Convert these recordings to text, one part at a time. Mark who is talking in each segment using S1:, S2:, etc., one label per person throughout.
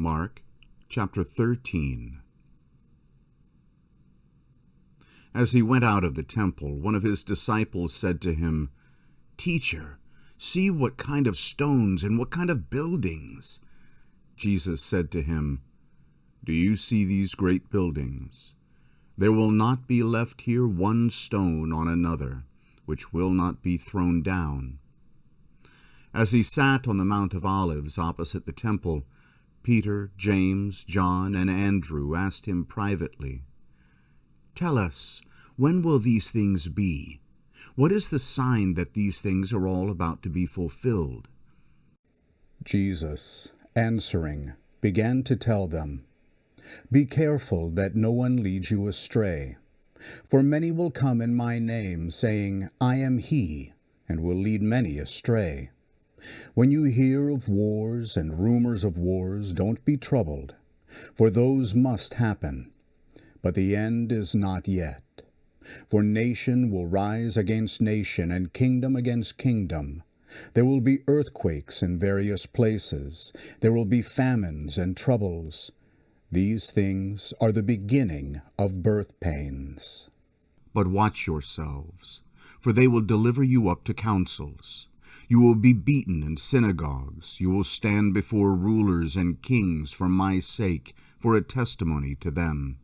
S1: Mark chapter 13. As he went out of the temple, one of his disciples said to him, "Teacher, see what kind of stones and what kind of buildings." Jesus said to him, "Do you see these great buildings? There will not be left here one stone on another, which will not be thrown down." As he sat on the Mount of Olives opposite the temple, Peter, James, John, and Andrew asked him privately, "Tell us, when will these things be? What is the sign that these things are all about to be fulfilled?"
S2: Jesus, answering, began to tell them, "Be careful that no one leads you astray. For many will come in my name, saying, 'I am he,' and will lead many astray. When you hear of wars and rumors of wars, don't be troubled, for those must happen. But the end is not yet. For nation will rise against nation, and kingdom against kingdom. There will be earthquakes in various places. There will be famines and troubles. These things are the beginning of birth pains.
S1: But watch yourselves, for they will deliver you up to councils. You will be beaten in synagogues. You will stand before rulers and kings for my sake, for a testimony to them.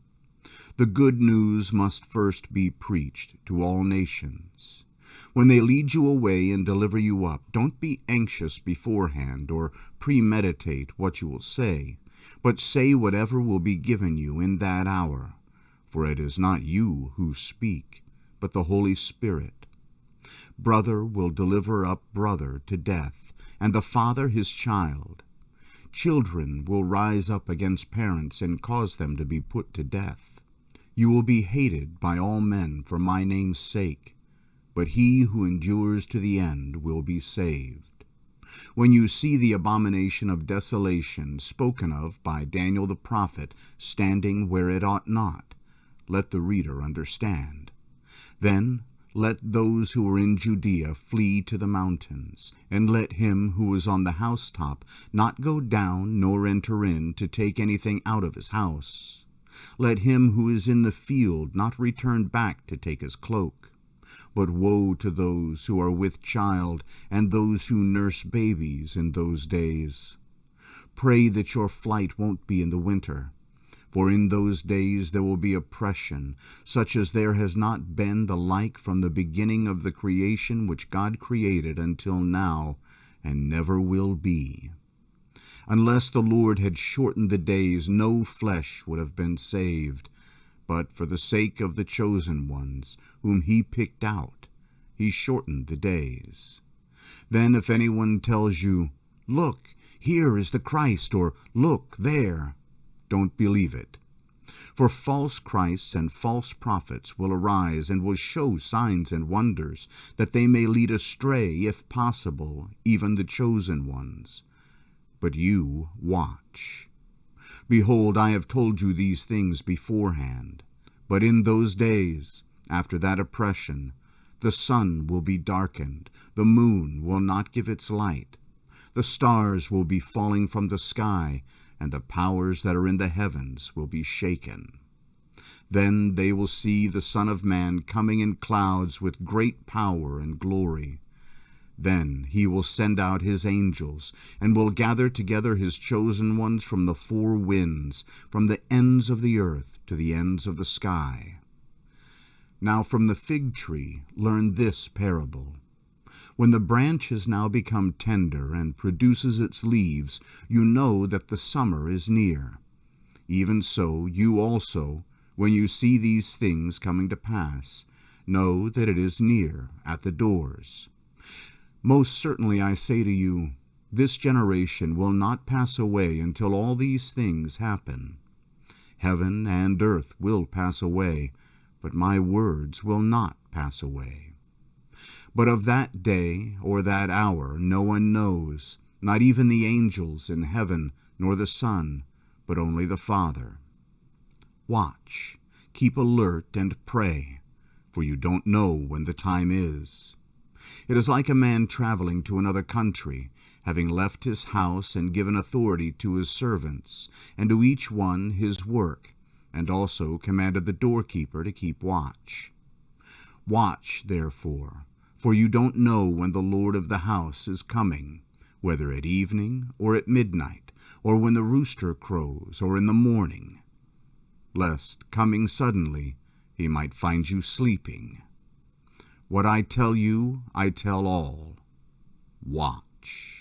S1: The good news must first be preached to all nations. When they lead you away and deliver you up, don't be anxious beforehand or premeditate what you will say, but say whatever will be given you in that hour, for it is not you who speak, but the Holy Spirit. Brother will deliver up brother to death, and the father his child. Children will rise up against parents and cause them to be put to death. You will be hated by all men for my name's sake, but he who endures to the end will be saved. When you see the abomination of desolation spoken of by Daniel the prophet standing where it ought not, let the reader understand. Then let those who are in Judea flee to the mountains, and let him who is on the housetop not go down nor enter in to take anything out of his house. Let him who is in the field not return back to take his cloak. But woe to those who are with child and those who nurse babies in those days. Pray that your flight won't be in the winter. For in those days there will be oppression, such as there has not been the like from the beginning of the creation which God created until now, and never will be. Unless the Lord had shortened the days, no flesh would have been saved. But for the sake of the chosen ones, whom he picked out, he shortened the days. Then if anyone tells you, 'Look, here is the Christ,' or 'Look, there,' don't believe it. For false Christs and false prophets will arise and will show signs and wonders, that they may lead astray, if possible, even the chosen ones. But you watch. Behold, I have told you these things beforehand. But in those days, after that oppression, the sun will be darkened, the moon will not give its light, the stars will be falling from the sky, and the powers that are in the heavens will be shaken. Then they will see the Son of Man coming in clouds with great power and glory. Then he will send out his angels, and will gather together his chosen ones from the four winds, from the ends of the earth to the ends of the sky. Now from the fig tree learn this parable. When the branch has now become tender and produces its leaves, you know that the summer is near. Even so, you also, when you see these things coming to pass, know that it is near, at the doors. Most certainly I say to you, this generation will not pass away until all these things happen. Heaven and earth will pass away, but my words will not pass away. But of that day or that hour no one knows, not even the angels in heaven, nor the Son, but only the Father. Watch, keep alert, and pray, for you don't know when the time is. It is like a man traveling to another country, having left his house and given authority to his servants, and to each one his work, and also commanded the doorkeeper to keep watch. Watch, therefore, for you don't know when the Lord of the house is coming, whether at evening or at midnight, or when the rooster crows, or in the morning, lest, coming suddenly, he might find you sleeping. What I tell you, I tell all. Watch.